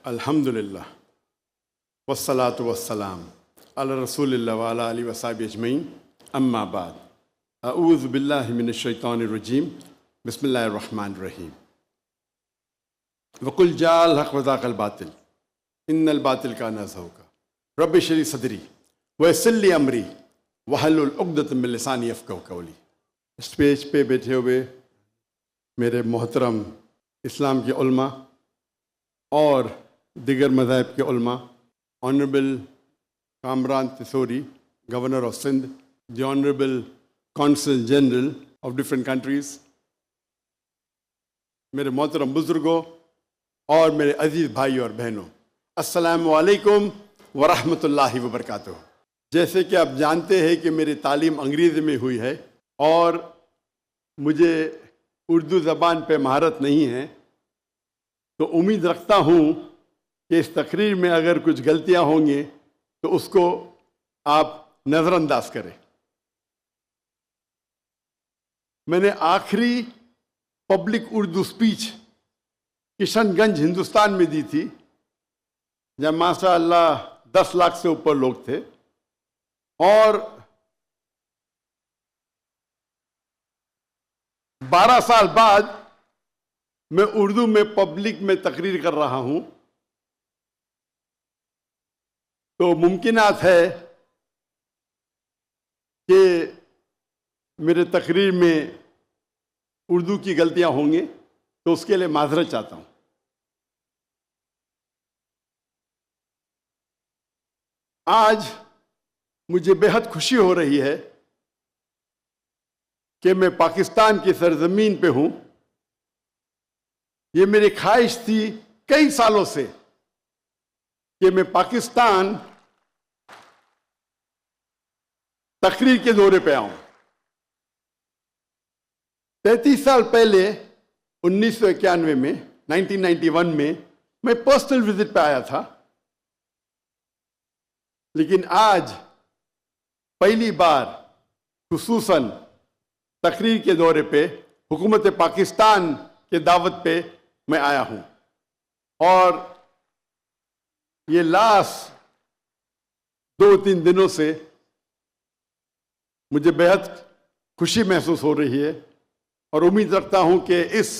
अल्हम्दुलिल्लाह वस्सलातु वस्सलाम अला रसूलिल्लाह व अला आलिहि व अस्हाबिहि अजमईन अम्मा बाद अऊज़ु बिल्लाहि मिनश शैतानिर रजीम बिस्मिल्लाहिर रहमानिर रहीम वकुल जाअल हक़ व ज़ाक़ल बातिल इन्नल बातिल काना ज़हूक़ा रब्बि इश्रह ली सदरी व यस्सिर ली अमरी वहलुल उक़दतम मिन लिसानी यफ़क़हू क़ौली। स्टेज पे बैठे हुए मेरे मोहतरम इस्लाम के उलमा और दिगर मज़ाहिब के उलमा, honourable Kamran Tessori, governor of Sindh, the honourable consul general of different countries, मेरे मोहतरम बुज़ुर्गों और मेरे अजीज़ भाई और बहनों, अस्सलामु अलैकुम व रहमतुल्लाहि व बरकातुहू। जैसे कि आप जानते हैं कि मेरी तालीम अंग्रेज़ी में हुई है और मुझे उर्दू ज़बान पे महारत नहीं है, तो उम्मीद रखता हूँ कि इस तकरीर में अगर कुछ गलतियाँ होंगी तो उसको आप नज़रअंदाज करें। मैंने आखिरी पब्लिक उर्दू स्पीच किशनगंज हिंदुस्तान में दी थी, जब माशाअल्लाह 10 लाख से ऊपर लोग थे और 12 साल बाद मैं उर्दू में पब्लिक में तकरीर कर रहा हूं, तो मुमकिनात है कि मेरे तकरीर में उर्दू की गलतियां होंगी, तो उसके लिए माजरत चाहता हूं। आज मुझे बेहद खुशी हो रही है कि मैं पाकिस्तान की सरजमीन पे हूं। ये मेरी ख्वाहिश थी कई सालों से कि मैं पाकिस्तान तकरीर के दौरे पे आऊं। 33 साल पहले 1991 में 1991 में मैं पर्सनल विजिट पे आया था, लेकिन आज पहली बार खुसूसन तकरीर के दौरे पे हुकूमत पाकिस्तान के दावत पे मैं आया हूं और ये लास्ट 2-3 दिनों से मुझे बेहद खुशी महसूस हो रही है और उम्मीद रखता हूं कि इस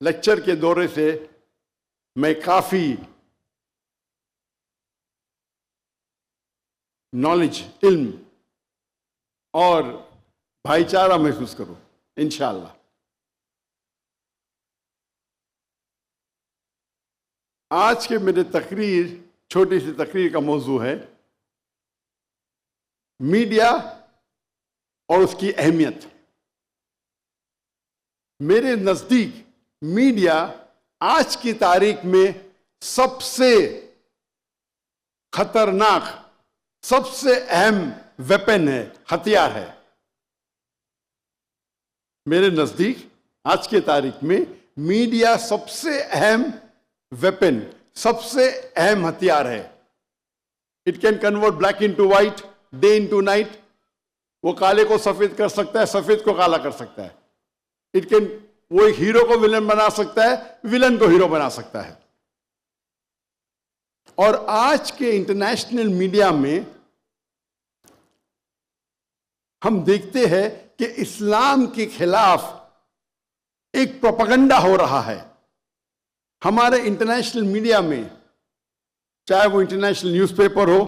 लेक्चर के दौरे से मैं काफ़ी नॉलेज, इल्म और भाईचारा महसूस करूं इंशाअल्लाह। आज के मेरे तकरीर, छोटी सी तकरीर का मौजू है मीडिया और उसकी अहमियत। मेरे नज़दीक मीडिया आज की तारीख में सबसे खतरनाक, सबसे अहम वेपन है, हथियार है। मेरे नज़दीक आज की तारीख में मीडिया सबसे अहम वेपन, सबसे अहम हथियार है। It can convert black into white, day into night. वो काले को सफेद कर सकता है, सफेद को काला कर सकता है। इट कैन, वो एक हीरो को विलन बना सकता है, विलन को हीरो बना सकता है। और आज के इंटरनेशनल मीडिया में हम देखते हैं कि इस्लाम के खिलाफ एक प्रोपेगेंडा हो रहा है। हमारे इंटरनेशनल मीडिया में, चाहे वो इंटरनेशनल न्यूज़पेपर हो,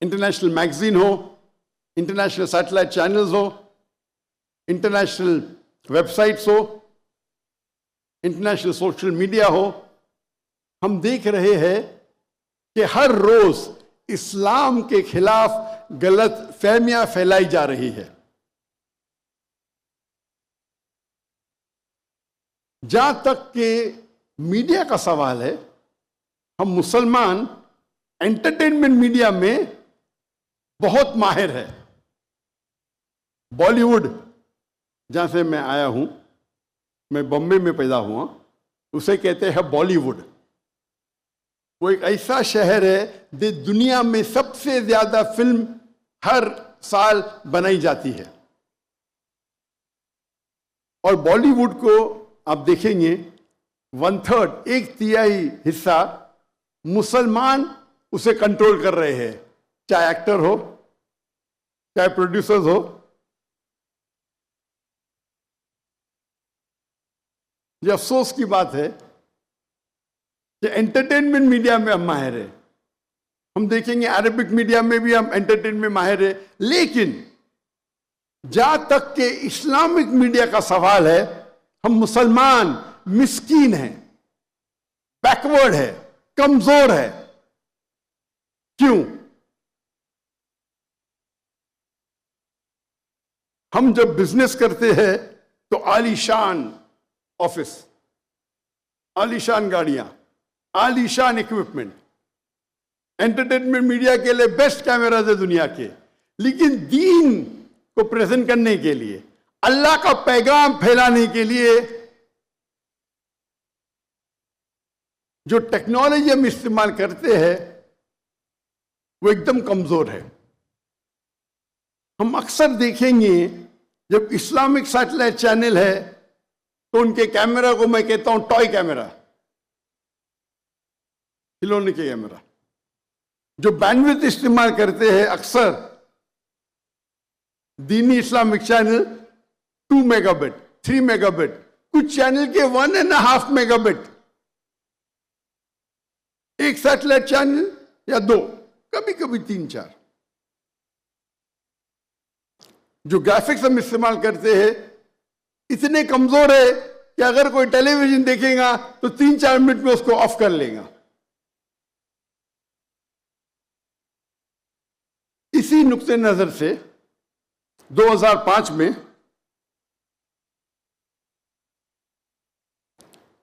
इंटरनेशनल मैगजीन हो, इंटरनेशनल सैटेलाइट चैनल्स हो, इंटरनेशनल वेबसाइट्स हो, इंटरनेशनल सोशल मीडिया हो, हम देख रहे हैं कि हर रोज इस्लाम के खिलाफ गलत फहमियां फैलाई जा रही है। जहां तक कि मीडिया का सवाल है, हम मुसलमान एंटरटेनमेंट मीडिया में बहुत माहिर है। बॉलीवुड, जहां से मैं आया हूं, मैं बॉम्बे में पैदा हुआ, उसे कहते हैं बॉलीवुड। वो एक ऐसा शहर है जो दुनिया में सबसे ज्यादा फिल्म हर साल बनाई जाती है। और बॉलीवुड को आप देखेंगे 1/3 एक तिहाई हिस्सा मुसलमान उसे कंट्रोल कर रहे हैं, चाहे एक्टर हो, चाहे प्रोड्यूसर्स हो। ये अफसोस की बात है कि एंटरटेनमेंट मीडिया में हम माहिर हैं। हम देखेंगे अरबिक मीडिया में भी हम एंटरटेनमेंट में माहिर हैं, लेकिन जहां तक के इस्लामिक मीडिया का सवाल है, हम मुसलमान मिस्कीन हैं, बैकवर्ड है, कमजोर है। क्यों? हम जब बिजनेस करते हैं तो आलीशान ऑफिस, आलीशान गाड़ियां, आलीशान इक्विपमेंट, एंटरटेनमेंट मीडिया के लिए बेस्ट कैमराज है दुनिया के। लेकिन दीन को प्रेजेंट करने के लिए, अल्लाह का पैगाम फैलाने के लिए जो टेक्नोलॉजी हम इस्तेमाल करते हैं वो एकदम कमजोर है। हम अक्सर देखेंगे जब इस्लामिक सैटेलाइट चैनल है तो उनके कैमरा को मैं कहता हूं टॉय कैमरा, खिलौने के कैमरा। जो बैंडविड्थ इस्तेमाल करते हैं अक्सर दीनी इस्लामिक चैनल 2 मेगाबिट, 3 मेगाबिट, कुछ चैनल के 1.5 मेगाबिट, एक सैटेलाइट चैनल या 2, कभी कभी 3-4। जो ग्राफिक्स हम इस्तेमाल करते हैं इतने कमजोर है कि अगर कोई टेलीविजन देखेगा तो 3-4 मिनट में उसको ऑफ कर लेगा। इसी नुक्ते नजर से 2005 में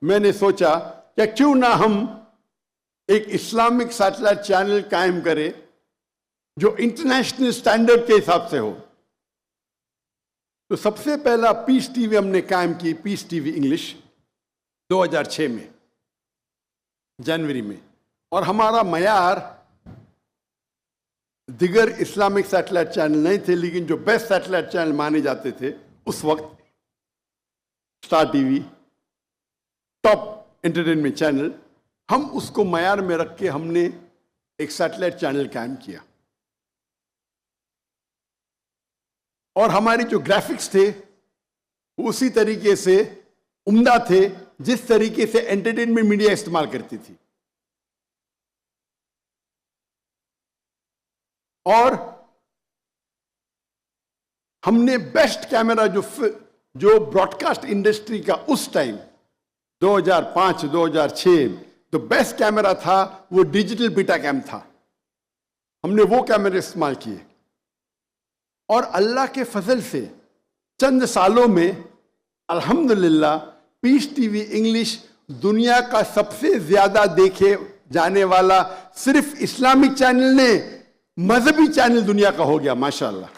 मैंने सोचा कि क्यों ना हम एक इस्लामिक सैटेलाइट चैनल कायम करें जो इंटरनेशनल स्टैंडर्ड के हिसाब से हो। तो सबसे पहला पीस टीवी हमने कायम की, पीस टीवी इंग्लिश, 2006 में जनवरी में। और हमारा मयार दिगर इस्लामिक सैटेलाइट चैनल नहीं थे, लेकिन जो बेस्ट सैटेलाइट चैनल माने जाते थे उस वक्त, star TV, top entertainment channel, हम उसको मयार में रख के हमने एक सैटेलाइट चैनल कायम किया। और हमारे जो ग्राफिक्स थे उसी तरीके से उम्दा थे जिस तरीके से एंटरटेनमेंट मीडिया इस्तेमाल करती थी। और हमने बेस्ट कैमरा जो ब्रॉडकास्ट इंडस्ट्री का उस टाइम 2005-2006 तो बेस्ट कैमरा था वो डिजिटल बीटा कैम था। हमने वो कैमरे इस्तेमाल किए और अल्लाह के फजल से चंद सालों में अल्हम्दुलिल्लाह पीस टीवी इंग्लिश दुनिया का सबसे ज्यादा देखे जाने वाला सिर्फ इस्लामिक चैनल ने मजहबी चैनल दुनिया का हो गया, माशाअल्लाह।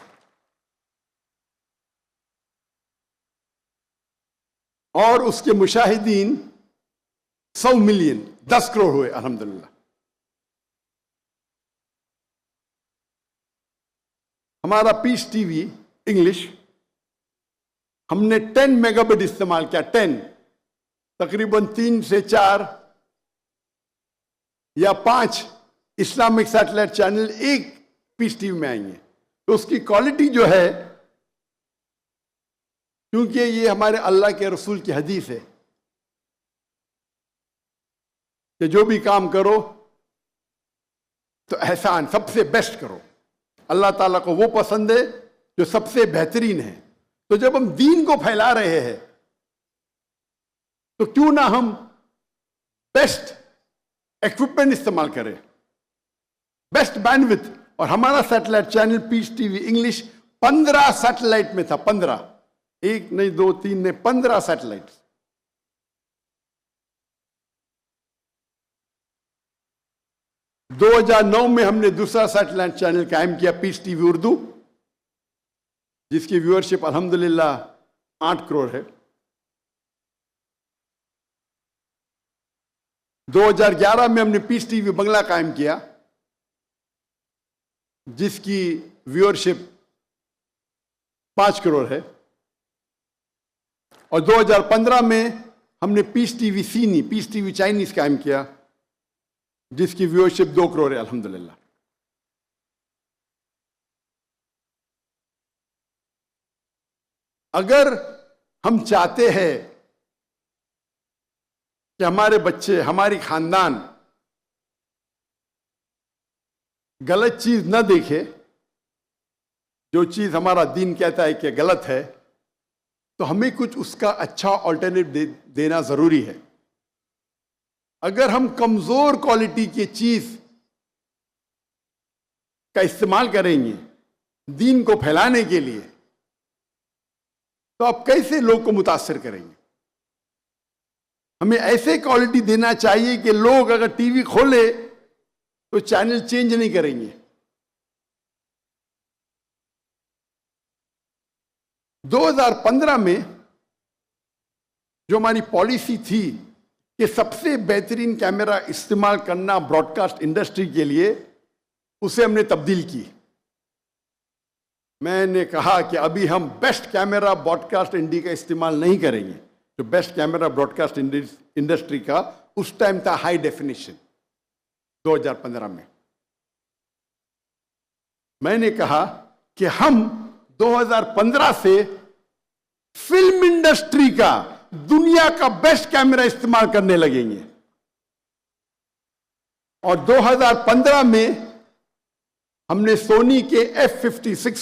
और उसके मुशाहिदीन 100 मिलियन, 10 करोड़ हुए अल्हम्दुलिल्लाह। हमारा पीस टीवी इंग्लिश हमने 10 मेगाबिट इस्तेमाल किया, 10, तकरीबन 3 से 4 या 5 इस्लामिक सैटेलाइट चैनल एक पीस टीवी में आएंगे। तो उसकी क्वालिटी जो है, क्योंकि ये हमारे अल्लाह के रसूल की हदीस है कि जो भी काम करो तो एहसान सबसे बेस्ट करो। अल्लाह ताला को वो पसंद है जो सबसे बेहतरीन है। तो जब हम दीन को फैला रहे हैं तो क्यों ना हम बेस्ट इक्विपमेंट इस्तेमाल करें, बेस्ट बैंडविड्थ। और हमारा satellite channel Peace TV English 15 satellite में था, 15, 1 नहीं 2 3 नहीं 15 सैटेलाइट। – 2009 में हमने दूसरा सैटेलाइट चैनल कायम किया, पीस टीवी उर्दू, जिसकी व्यूअरशिप अल्हम्दुलिल्लाह 8 करोड़ है। 2011 में हमने पीस टीवी बंगला कायम किया, जिसकी व्यूअरशिप 5 करोड़ है। और 2015 में हमने पीस टीवी सीनी, पीस टीवी चाइनीज कायम किया, जिसकी व्यूअरशिप 2 करोड़ है अल्हम्दुलिल्लाह। अगर हम चाहते हैं कि हमारे बच्चे, हमारी खानदान गलत चीज न देखे, जो चीज हमारा दीन कहता है कि गलत है, तो हमें कुछ उसका अच्छा ऑल्टरनेटिव देना जरूरी है। अगर हम कमजोर क्वालिटी की चीज का इस्तेमाल करेंगे दीन को फैलाने के लिए, तो आप कैसे लोग को मुतासिर करेंगे? हमें ऐसे क्वालिटी देना चाहिए कि लोग अगर टीवी खोले तो चैनल चेंज नहीं करेंगे। 2015 में जो हमारी पॉलिसी थी कि सबसे बेहतरीन कैमरा इस्तेमाल करना ब्रॉडकास्ट इंडस्ट्री के लिए, उसे हमने तब्दील की। मैंने कहा कि अभी हम बेस्ट कैमरा ब्रॉडकास्ट इंडी का इस्तेमाल नहीं करेंगे। जो बेस्ट कैमरा ब्रॉडकास्ट इंडस्ट्री का उस टाइम था हाई डेफिनेशन, 2015 में। मैंने कहा कि हम 2015 से फिल्म इंडस्ट्री का, दुनिया का बेस्ट कैमरा इस्तेमाल करने लगेंगे। और 2015 में हमने सोनी के F56,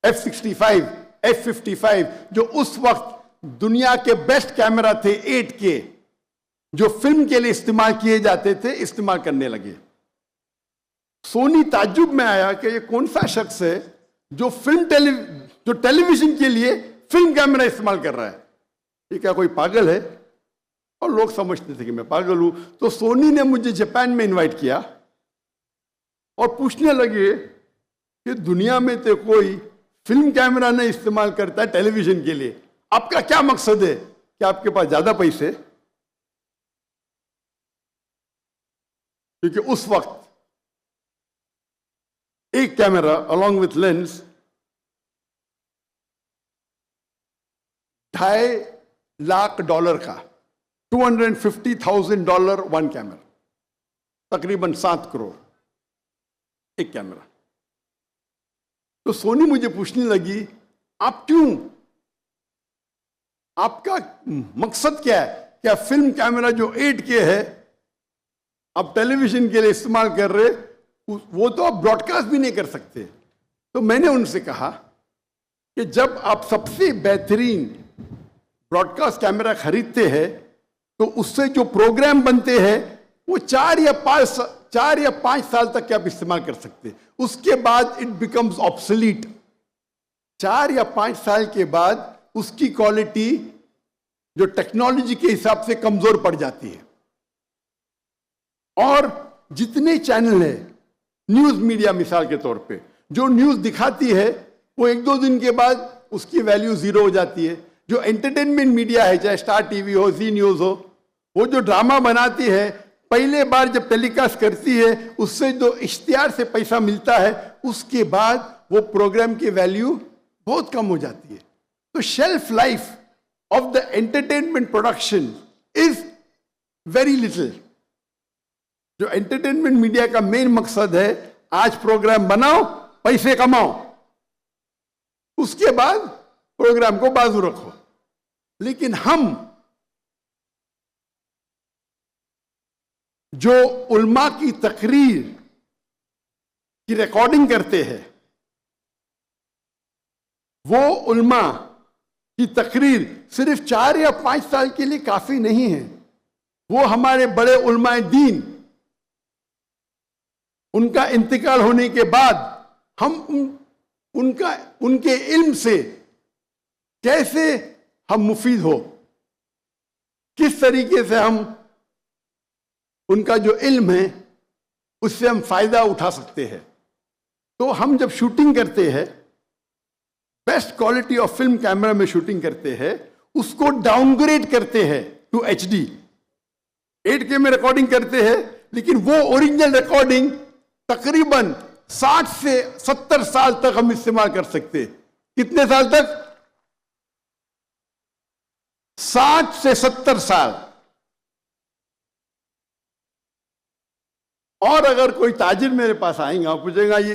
F65, F55 जो उस वक्त दुनिया के बेस्ट कैमरा थे 8K, जो फिल्म के लिए इस्तेमाल किए जाते थे, इस्तेमाल करने लगे। सोनी ताज्जुब में आया कि ये कौन सा शख्स है जो टेलीविजन के लिए फिल्म कैमरा इस्तेमाल कर रहा है, ये क्या कोई पागल है? और लोग समझते थे कि मैं पागल हूं। तो सोनी ने मुझे जापान में इनवाइट किया और पूछने लगे कि दुनिया में तो कोई फिल्म कैमरा नहीं इस्तेमाल करता है टेलीविजन के लिए, आपका क्या मकसद है? क्या आपके पास ज्यादा पैसे? क्योंकि उस वक्त एक camera along with lens $2.5 lakh का, $250,000 वन कैमरा, तकरीबन 7 करोड़ एक कैमरा। तो सोनी मुझे पूछने लगी, आप क्यों, आपका मकसद क्या है? क्या फिल्म कैमरा जो 8K है आप टेलीविजन के लिए इस्तेमाल कर रहे, वो तो आप ब्रॉडकास्ट भी नहीं कर सकते। तो मैंने उनसे कहा कि जब आप सबसे बेहतरीन ब्रॉडकास्ट कैमरा खरीदते हैं तो उससे जो प्रोग्राम बनते हैं वो 4 या 5 साल तक के आप इस्तेमाल कर सकते हैं, उसके बाद इट बिकम्स ऑब्सोलीट। 4 या 5 साल के बाद उसकी क्वालिटी जो टेक्नोलॉजी के हिसाब से कमजोर पड़ जाती है। और जितने चैनल है, न्यूज मीडिया मिसाल के तौर पे, जो न्यूज दिखाती है वो 1-2 दिन के बाद उसकी वैल्यू 0 हो जाती है। जो एंटरटेनमेंट मीडिया है, चाहे स्टार टीवी हो, जी न्यूज हो, वो जो ड्रामा बनाती है, पहले बार जब टेलीकास्ट करती है उससे जो इश्तिहार से पैसा मिलता है, उसके बाद वो प्रोग्राम की वैल्यू बहुत कम हो जाती है। तो shelf life of the entertainment production is very little. जो एंटरटेनमेंट मीडिया का मेन मकसद है, आज प्रोग्राम बनाओ, पैसे कमाओ, उसके बाद प्रोग्राम को बाजू रखो। लेकिन हम जो उल्मा की तकरीर की रिकॉर्डिंग करते हैं, वो उल्मा की तकरीर सिर्फ 4 या 5 साल के लिए काफी नहीं है। वो हमारे बड़े उल्माए दीन, उनका इंतकाल होने के बाद हम उनके इल्म से कैसे हम मुफीद हो, किस तरीके से हम उनका जो इल्म है उससे हम फायदा उठा सकते हैं। तो हम जब शूटिंग करते हैं, best quality of film camera में शूटिंग करते हैं, उसको डाउनग्रेड करते हैं टू HD। 8K में रिकॉर्डिंग करते हैं, लेकिन वो ओरिजिनल रिकॉर्डिंग तकरीबन 60 से 70 साल तक हम इस्तेमाल कर सकते हैं। कितने साल तक? 60 से 70 साल। और अगर कोई ताजिर मेरे पास आएगा और पूछेगा ये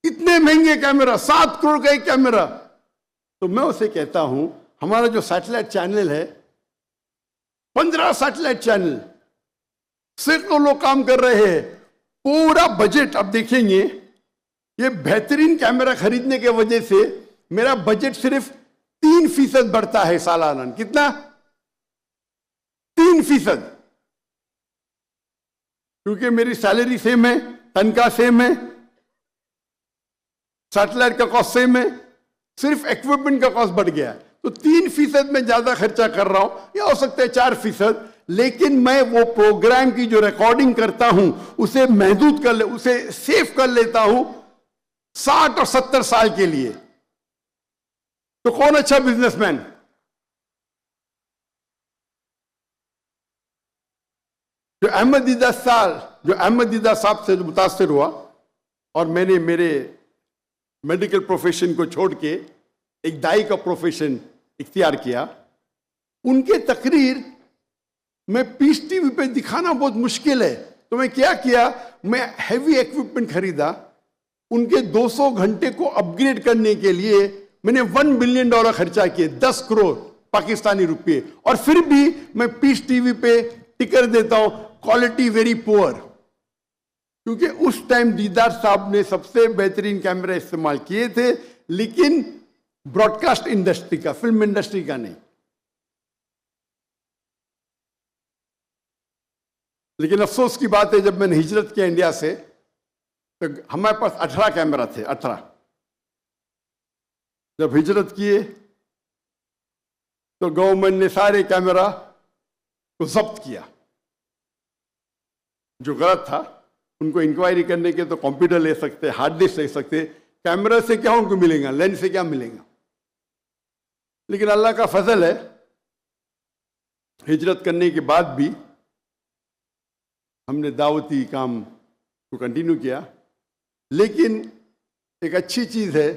इतने महंगे कैमरा, 7 करोड़ का एक कैमरा, तो मैं उसे कहता हूं हमारा जो सैटेलाइट चैनल है, 15 सैटेलाइट चैनल, सैकड़ों लोग काम कर रहे हैं, पूरा बजट आप देखेंगे, ये बेहतरीन कैमरा खरीदने के वजह से मेरा बजट सिर्फ 3% बढ़ता है सालाना। कितना? 3%। क्योंकि मेरी सैलरी सेम है, तनख्वाह सेम है, सैटेलाइट का कॉस्ट सेम है, सिर्फ इक्विपमेंट का कॉस्ट बढ़ गया है। तो 3% में ज्यादा खर्चा कर रहा हूं, या हो सकता है 4%, लेकिन मैं वो प्रोग्राम की जो रिकॉर्डिंग करता हूं उसे महदूद कर ले, उसे सेव कर लेता हूं 60 और 70 साल के लिए। तो कौन अच्छा बिजनेसमैन? जो अहमद दीदा साहब से मुतासिर हुआ और मैंने मेरे मेडिकल प्रोफेशन को छोड़ के एक दाई का प्रोफेशन इख्तियार किया, उनके तकरीर में पीस टीवी पे दिखाना बहुत मुश्किल है। तो मैं क्या किया, मैं हैवी इक्विपमेंट खरीदा, उनके 200 घंटे को अपग्रेड करने के लिए मैंने $1 बिलियन खर्चा किए, 10 करोड़ पाकिस्तानी रुपए, और फिर भी मैं पीस टीवी पे टिकर देता हूं क्वालिटी वेरी पुअर। क्योंकि उस टाइम दीदार साहब ने सबसे बेहतरीन कैमरा इस्तेमाल किए थे, लेकिन ब्रॉडकास्ट इंडस्ट्री का, फिल्म इंडस्ट्री का नहीं। लेकिन अफसोस की बात है, जब मैंने हिजरत किया इंडिया से तो हमारे पास 18 कैमरा थे, 18। जब हिजरत किए तो गवर्नमेंट ने सारे कैमरा को जब्त किया। जो गलत था उनको इंक्वायरी करने के तो कंप्यूटर ले सकते, हार्ड डिस्क ले सकते, कैमरा से क्या उनको मिलेगा, लेंस से क्या मिलेगा। लेकिन अल्लाह का फजल है, हिजरत करने के बाद भी हमने दावती काम को कंटिन्यू किया। लेकिन एक अच्छी चीज़ है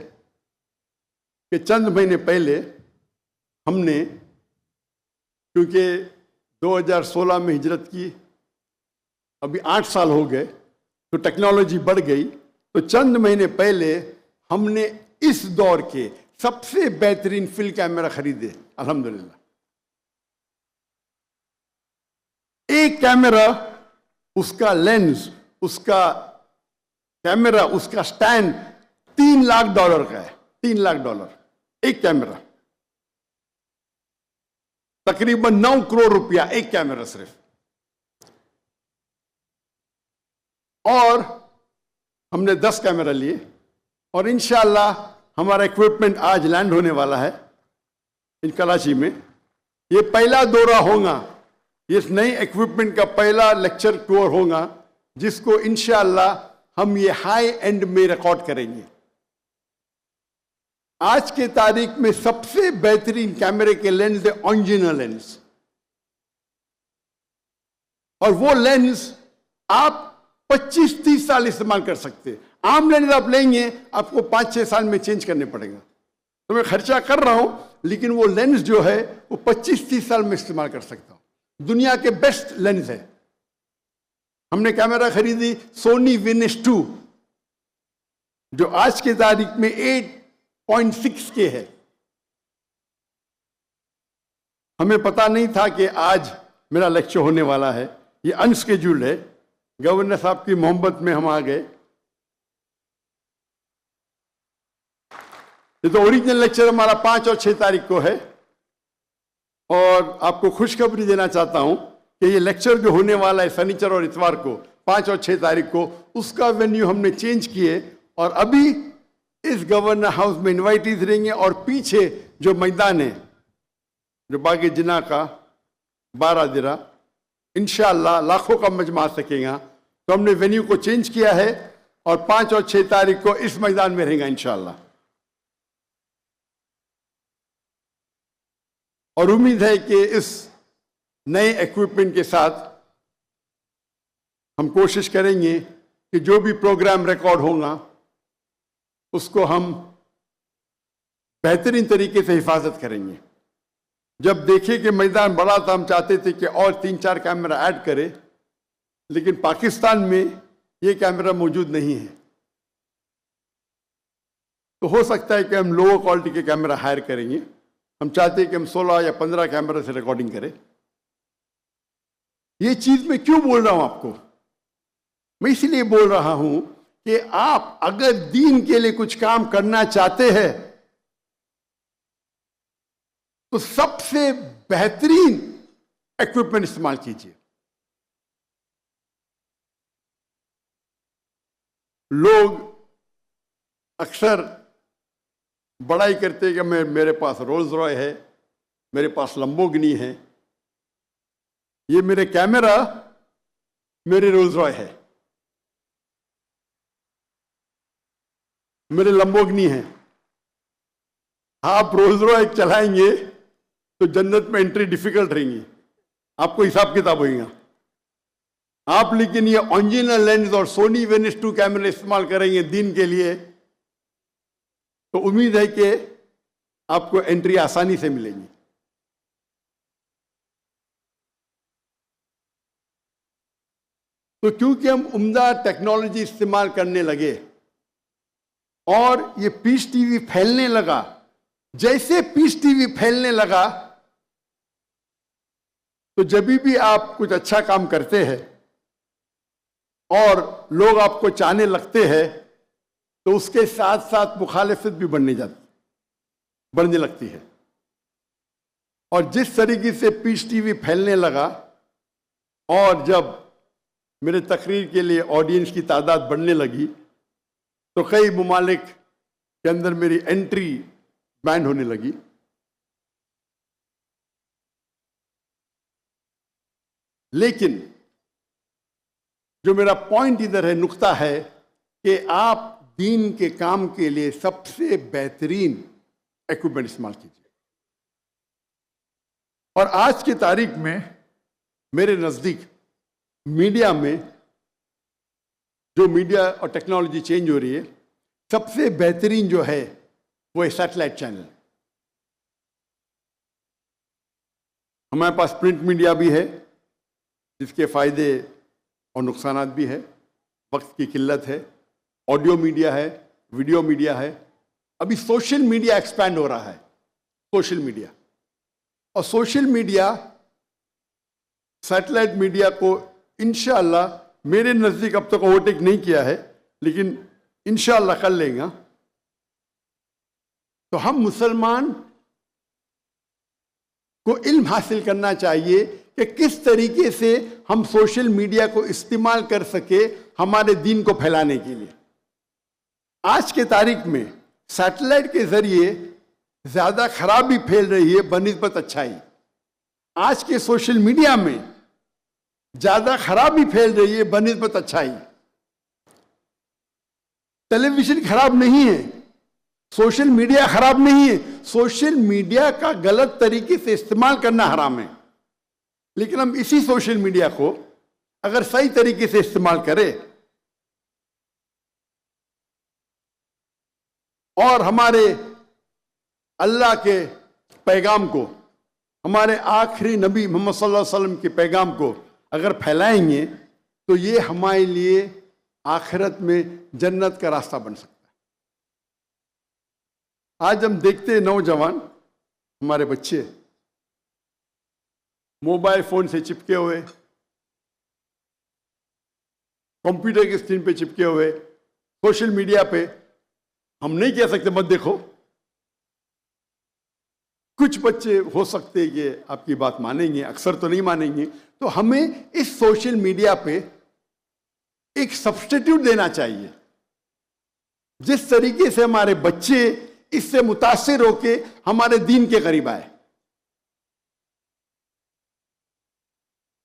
कि चंद महीने पहले हमने, क्योंकि 2016 में हिजरत की, अभी 8 साल हो गए, तो टेक्नोलॉजी बढ़ गई, तो चंद महीने पहले हमने इस दौर के सबसे बेहतरीन फिल्म कैमरा खरीदे, अल्हम्दुलिल्लाह। एक कैमरा, उसका लेंस, उसका कैमरा, उसका स्टैंड $3 लाख का है, $3 लाख एक कैमरा, तकरीबन 9 करोड़ रुपया एक कैमरा सिर्फ। और हमने 10 कैमरा लिए, और इंशाअल्लाह हमारा इक्विपमेंट आज लैंड होने वाला है इन कराची में। ये पहला दौरा होगा, इस नई इक्विपमेंट का पहला लेक्चर टूर होगा, जिसको इंशाअल्लाह हम ये हाई एंड में रिकॉर्ड करेंगे। आज के तारीख में सबसे बेहतरीन कैमरे के लेंस है ओरिजिनल लेंस, और वो लेंस आप 25-30 साल इस्तेमाल कर सकते। आम लेंस आप लेंगे आपको 5-6 साल में चेंज करने पड़ेगा। तो मैं खर्चा कर रहा हूं, लेकिन वो लेंस जो है वो 25-30 साल में इस्तेमाल कर सकता हूं। दुनिया के बेस्ट लेंस है। हमने कैमरा खरीदी सोनी विनिस 2, जो आज के तारीख में 8.6 के है। हमें पता नहीं था कि आज मेरा लेक्चर होने वाला है, ये अनस्केड्यूल्ड है। गवर्नर साहब की मोहब्बत में हम आ गए। ये तो ओरिजिनल लेक्चर हमारा 5 और 6 तारीख को है, और आपको खुशखबरी देना चाहता हूं कि ये लेक्चर जो होने वाला है शनिचर और इतवार को, 5 और 6 तारीख को, उसका वेन्यू हमने चेंज किए, और अभी इस गवर्नर हाउस में इनवाइटीज रहेंगे, और पीछे जो मैदान है, जो बागी जिना का 12 दिरा, इंशाअल्लाह लाखों का मजमा आ सकेगा। तो हमने वेन्यू को चेंज किया है, और 5 और 6 तारीख को इस मैदान में रहेगा इंशाअल्लाह। और उम्मीद है कि इस नए इक्विपमेंट के साथ हम कोशिश करेंगे कि जो भी प्रोग्राम रिकॉर्ड होगा उसको हम बेहतरीन तरीके से हिफाजत करेंगे। जब देखे कि मैदान बड़ा था, हम चाहते थे कि और 3-4 कैमरा ऐड करें, लेकिन पाकिस्तान में ये कैमरा मौजूद नहीं है। तो हो सकता है कि हम लोअर क्वालिटी के कैमरा हायर करेंगे। हम चाहते हैं कि हम 16 या 15 कैमरा से रिकॉर्डिंग करें। ये चीज मैं क्यों बोल रहा हूं आपको? मैं इसलिए बोल रहा हूं कि आप अगर दीन के लिए कुछ काम करना चाहते हैं तो सबसे बेहतरीन इक्विपमेंट इस्तेमाल कीजिए। लोग अक्सर बड़ाई करते हैं कि मेरे पास रोल्स रॉय है, मेरे पास लंबोर्गिनी है। ये मेरे कैमरा मेरे रोल्स रॉय है, मेरे लंबोर्गिनी है। आप रोल्स रॉय चलाएंगे तो जन्नत में एंट्री डिफिकल्ट रहेंगी, आपको हिसाब किताब होगा। आप लेकिन ये ओरिजिनल लेंस और सोनी वेनिस 2 कैमरे इस्तेमाल करेंगे दीन के लिए, तो उम्मीद है कि आपको एंट्री आसानी से मिलेगी। तो क्योंकि हम उम्दा टेक्नोलॉजी इस्तेमाल करने लगे और ये पीस टीवी फैलने लगा, जैसे पीस टीवी फैलने लगा तो जब भी आप कुछ अच्छा काम करते हैं और लोग आपको चाहने लगते हैं तो उसके साथ साथ मुखालिफत भी बढ़ने लगती है। और जिस तरीके से पीस टीवी फैलने लगा और जब मेरे तकरीर के लिए ऑडियंस की तादाद बढ़ने लगी तो कई ममालिक के अंदर मेरी एंट्री बैन होने लगी। लेकिन जो मेरा पॉइंट इधर है, नुक्ता है कि आप दीन के काम के लिए सबसे बेहतरीन इक्विपमेंट इस्तेमाल कीजिए। और आज की तारीख में मेरे नजदीक मीडिया में जो मीडिया और टेक्नोलॉजी चेंज हो रही है, सबसे बेहतरीन जो है वो है सैटेलाइट चैनल। हमारे पास प्रिंट मीडिया भी है जिसके फायदे और नुकसानात भी है, वक्त की किल्लत है। ऑडियो मीडिया है, वीडियो मीडिया है। अभी सोशल मीडिया एक्सपैंड हो रहा है, सोशल मीडिया। और सोशल मीडिया सैटेलाइट मीडिया को इंशाअल्लाह मेरे नज़दीक अब तक ओवरटेक नहीं किया है, लेकिन इंशाअल्लाह कर लेगा। तो हम मुसलमान को इल्म हासिल करना चाहिए कि किस तरीके से हम सोशल मीडिया को इस्तेमाल कर सके हमारे दीन को फैलाने के लिए। आज के तारीख में सैटेलाइट के जरिए ज्यादा खराबी फैल रही है बनिस्बत अच्छाई। आज के सोशल मीडिया में ज्यादा खराबी फैल रही है बनिस्बत अच्छाई। टेलीविजन खराब नहीं है, सोशल मीडिया खराब नहीं है। सोशल मीडिया का गलत तरीके से इस्तेमाल करना हराम है, लेकिन हम इसी सोशल मीडिया को अगर सही तरीके से इस्तेमाल करें और हमारे अल्लाह के पैगाम को, हमारे आखिरी नबी मोहम्मद सल्लल्लाहु अलैहि वसल्लम के पैगाम को अगर फैलाएंगे तो ये हमारे लिए आखिरत में जन्नत का रास्ता बन सकता है। आज हम देखते हैं नौजवान, हमारे बच्चे मोबाइल फोन से चिपके हुए, कंप्यूटर की स्क्रीन पे चिपके हुए, सोशल मीडिया पे। हम नहीं कह सकते मत देखो, कुछ बच्चे हो सकते हैं कि आपकी बात मानेंगे, अक्सर तो नहीं मानेंगे। तो हमें इस सोशल मीडिया पे एक सब्स्टिट्यूट देना चाहिए जिस तरीके से हमारे बच्चे इससे मुतासिर होके हमारे दीन के करीब आए।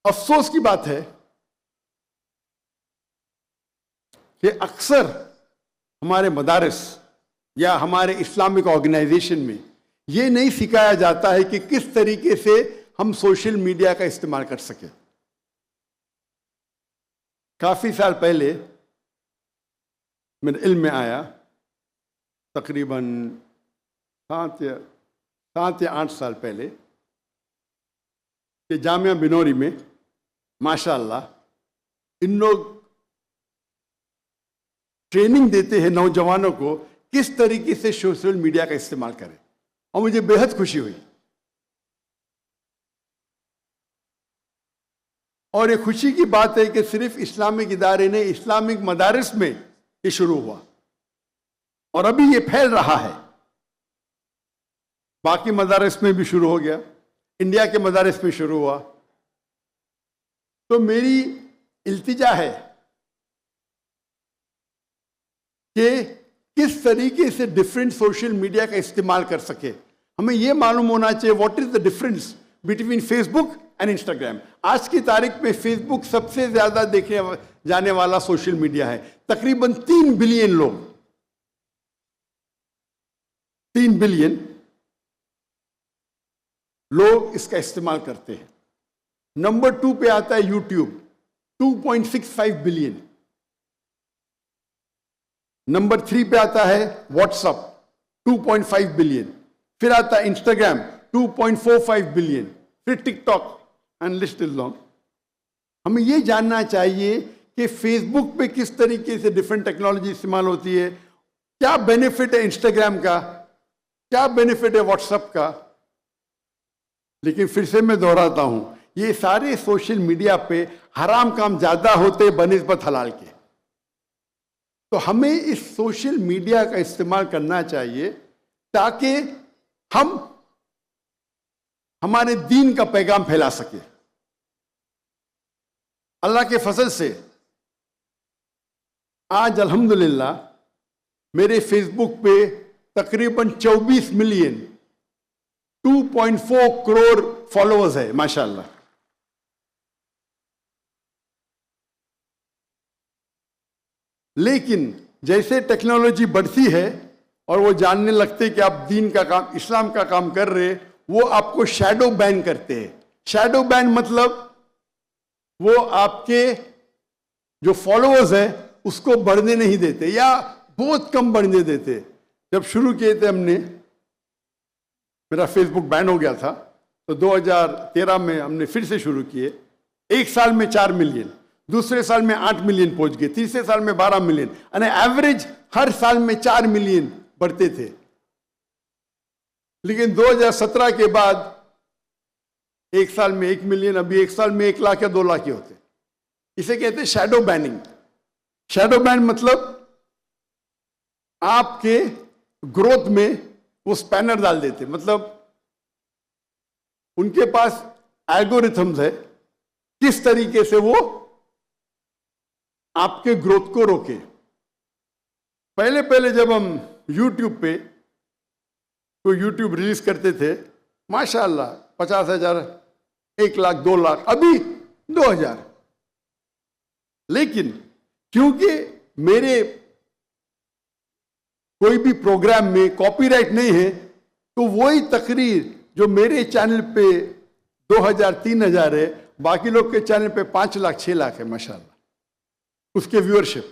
अफसोस की बात है कि अक्सर हमारे मदारिस या हमारे इस्लामिक ऑर्गेनाइजेशन में ये नहीं सिखाया जाता है कि किस तरीके से हम सोशल मीडिया का इस्तेमाल कर सके। काफी साल पहले मेरे इल्म में आया, तकरीबन 7 या 8 साल पहले, कि जामिया बिनौरी में माशाअल्लाह इन लोग ट्रेनिंग देते हैं नौजवानों को किस तरीके से सोशल मीडिया का इस्तेमाल करें, और मुझे बेहद खुशी हुई। और ये खुशी की बात है कि सिर्फ इस्लामिक इदारे ने, इस्लामिक मदारिस में ये शुरू हुआ और अभी ये फैल रहा है, बाकी मदारिस में भी शुरू हो गया, इंडिया के मदारिस में शुरू हुआ। तो मेरी इल्तिजा है कि किस तरीके से डिफरेंट सोशल मीडिया का इस्तेमाल कर सके। हमें यह मालूम होना चाहिए what is the difference between Facebook and Instagram. आज की तारीख में फेसबुक सबसे ज्यादा देखे जाने वाला सोशल मीडिया है। तकरीबन 3 बिलियन लोग, 3 बिलियन लोग इसका इस्तेमाल करते हैं। नंबर 2 पे आता है यूट्यूब, 2.65 बिलियन। नंबर 3 पे आता है व्हाट्सएप, 2.5 बिलियन। फिर आता है इंस्टाग्राम, 2.45 बिलियन। फिर TikTok, and list is long. हमें यह जानना चाहिए कि फेसबुक पे किस तरीके से डिफरेंट टेक्नोलॉजी इस्तेमाल होती है, क्या बेनिफिट है इंस्टाग्राम का, क्या बेनिफिट है व्हाट्सएप का। लेकिन फिर से मैं दोहराता हूं, ये सारे सोशल मीडिया पे हराम काम ज्यादा होते बनिस्बत हलाल के। तो हमें इस सोशल मीडिया का इस्तेमाल करना चाहिए ताकि हम हमारे दीन का पैगाम फैला सके। अल्लाह के फजल से आज अल्हम्दुलिल्लाह मेरे फेसबुक पे तकरीबन 24 मिलियन 2.4 करोड़ फॉलोअर्स है माशाअल्लाह। लेकिन जैसे टेक्नोलॉजी बढ़ती है और वो जानने लगते कि आप दीन का काम, इस्लाम का काम कर रहे, वो आपको शैडो बैन करते हैं। शैडो बैन मतलब वो आपके जो फॉलोअर्स है उसको बढ़ने नहीं देते या बहुत कम बढ़ने देते। जब शुरू किए थे हमने, मेरा फेसबुक बैन हो गया था, तो 2013 में हमने फिर से शुरू किए। एक साल में 4 मिलियन, दूसरे साल में 8 मिलियन पहुंच गए, तीसरे साल में 12 मिलियन, यानी एवरेज हर साल में 4 मिलियन बढ़ते थे। लेकिन 2017 के बाद एक साल में 1 मिलियन, अभी एक साल में 1 लाख या 2 लाख के होते। इसे कहते हैं शैडो बैनिंग। शैडो बैन मतलब आपके ग्रोथ में वो स्पैनर डाल देते, मतलब उनके पास एल्गोरिथम्स है किस तरीके से वो आपके ग्रोथ को रोके। पहले पहले जब हम YouTube पे कोई YouTube रिलीज करते थे, माशाअल्लाह 50,000, 1 लाख, 2 लाख, अभी 2,000। लेकिन क्योंकि मेरे कोई भी प्रोग्राम में कॉपीराइट नहीं है, तो वही तकरीर जो मेरे चैनल पे 2,000, 3,000 है, बाकी लोग के चैनल पे 5 लाख, 6 लाख है माशाअल्लाह उसके व्यूअरशिप।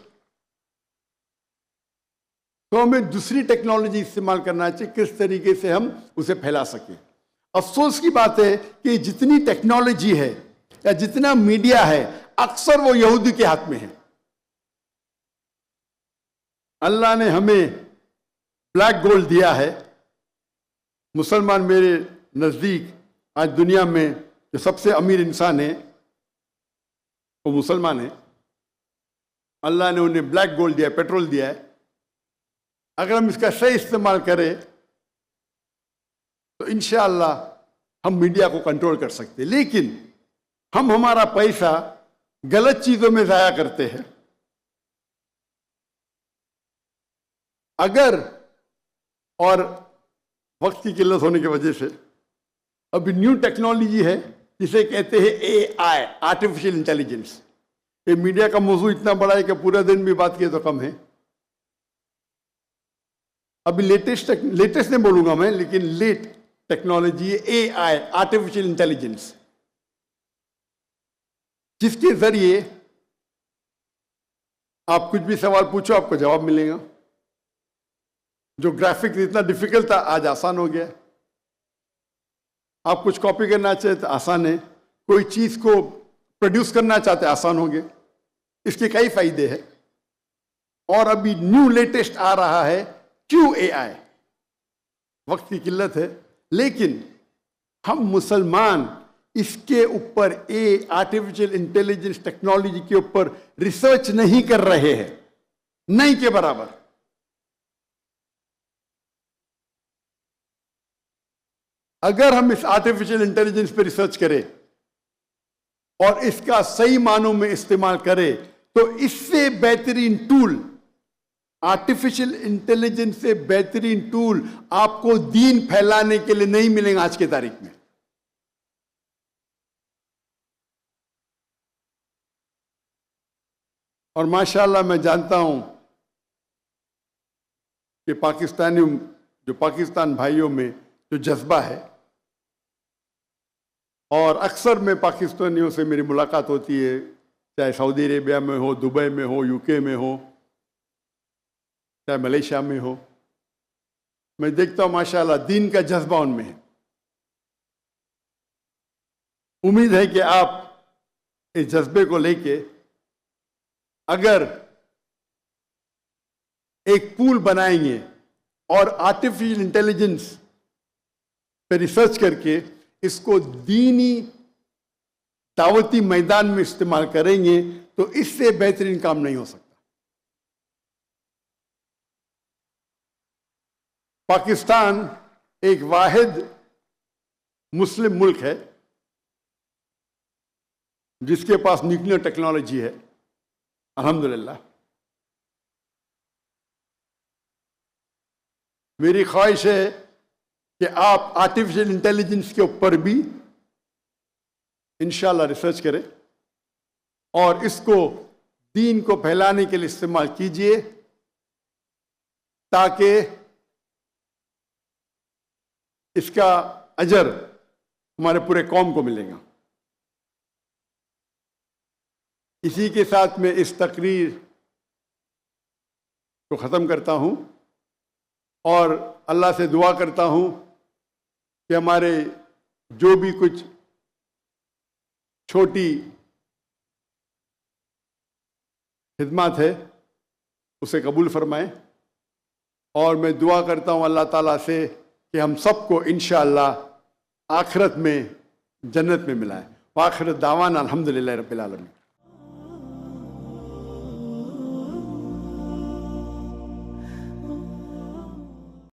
तो हमें दूसरी टेक्नोलॉजी इस्तेमाल करना चाहिए किस तरीके से हम उसे फैला सकें। अफसोस की बात है कि जितनी टेक्नोलॉजी है या जितना मीडिया है, अक्सर वो यहूदी के हाथ में है। अल्लाह ने हमें ब्लैक गोल्ड दिया है। मुसलमान मेरे नजदीक आज दुनिया में जो सबसे अमीर इंसान है वो मुसलमान है। अल्लाह ने उन्हें ब्लैक गोल्ड दिया है, पेट्रोल दिया है। अगर हम इसका सही इस्तेमाल करें तो इंशाअल्लाह हम मीडिया को कंट्रोल कर सकते हैं। लेकिन हम हमारा पैसा गलत चीजों में जाया करते हैं। अगर, और वक्त की किल्लत होने की वजह से अभी न्यू टेक्नोलॉजी है जिसे कहते हैं AI, आर्टिफिशियल इंटेलिजेंस। ये मीडिया का मौजू इतना बड़ा है कि पूरा दिन भी बात किए तो कम है। अभी लेटेस्ट नहीं बोलूंगा मैं, लेकिन लेट टेक्नोलॉजी है AI, आर्टिफिशियल इंटेलिजेंस, जिसके जरिए आप कुछ भी सवाल पूछो आपको जवाब मिलेगा। जो ग्राफिक्स इतना डिफिकल्ट था आज आसान हो गया। आप कुछ कॉपी करना चाहे तो आसान है। कोई चीज को प्रोड्यूस करना चाहते आसान हो गए। इसके कई फायदे हैं। और अभी न्यू लेटेस्ट आ रहा है QAI। वक्त की किल्लत है, लेकिन हम मुसलमान इसके ऊपर आर्टिफिशियल इंटेलिजेंस टेक्नोलॉजी के ऊपर रिसर्च नहीं कर रहे हैं, नहीं के बराबर। अगर हम इस आर्टिफिशियल इंटेलिजेंस पे रिसर्च करें और इसका सही मानों में इस्तेमाल करें, तो इससे बेहतरीन टूल, आर्टिफिशियल इंटेलिजेंस से बेहतरीन टूल आपको दीन फैलाने के लिए नहीं मिलेगा आज की तारीख में। और माशाअल्लाह मैं जानता हूं कि पाकिस्तान भाइयों में जो जज्बा है, और अक्सर में पाकिस्तानियों से मेरी मुलाकात होती है, चाहे सऊदी अरेबिया में हो, दुबई में हो, यूके में हो, चाहे मलेशिया में हो, मैं देखता हूं माशाअल्लाह दीन का जज्बा उनमें है। उम्मीद है कि आप इस जज्बे को लेके अगर एक पूल बनाएंगे और आर्टिफिशियल इंटेलिजेंस पे रिसर्च करके इसको दीनी दावती मैदान में इस्तेमाल करेंगे, तो इससे बेहतरीन काम नहीं हो सकता। पाकिस्तान एक वाहिद मुस्लिम मुल्क है जिसके पास न्यूक्लियर टेक्नोलॉजी है, अल्हम्दुलिल्लाह। मेरी ख्वाहिश है कि आप आर्टिफिशियल इंटेलिजेंस के ऊपर भी इंशाल्लाह रिसर्च करें और इसको दीन को फैलाने के लिए इस्तेमाल कीजिए, ताकि इसका अजर हमारे पूरे कौम को मिलेगा। इसी के साथ मैं इस तकरीर को ख़त्म करता हूँ और अल्लाह से दुआ करता हूँ कि हमारे जो भी कुछ छोटी खिदमत है उसे कबूल फरमाएं। और मैं दुआ करता हूँ अल्लाह ताला से कि हम सबको इंशाअल्लाह आखिरत में जन्नत में मिलाएं। आखिरत दावाना अल्हम्दुलिल्लाह रब्बिल आलमीन।